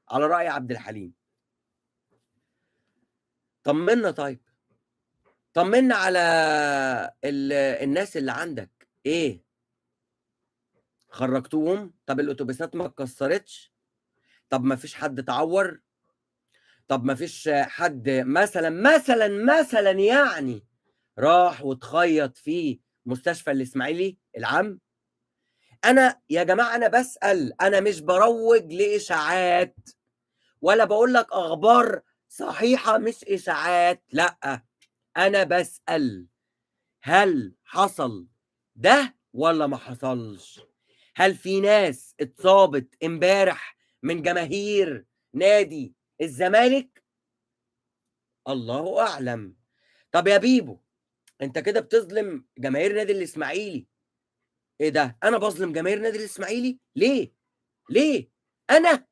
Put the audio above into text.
على رأي عبد الحليم. طمنا طيب، طمنا على الناس اللي عندك، ايه خرجتوهم؟ طب الاتوبيسات ما اتكسرتش؟ طب ما فيش حد اتعور؟ طب ما فيش حد مثلا يعني راح واتخيط في مستشفى الاسماعيلي العام؟ انا يا جماعه انا بسأل، انا مش بروج لاشاعات ولا بقول لك اخبار صحيحه مش اشاعات، لا انا بسأل هل حصل ده ولا ما حصلش؟ هل في ناس اتصابت امبارح من جماهير نادي الزمالك؟ الله اعلم. طب يا بيبو انت كده بتظلم جماهير نادي الاسماعيلي. ايه ده؟ انا بظلم جماهير نادي الاسماعيلي ليه؟ ليه انا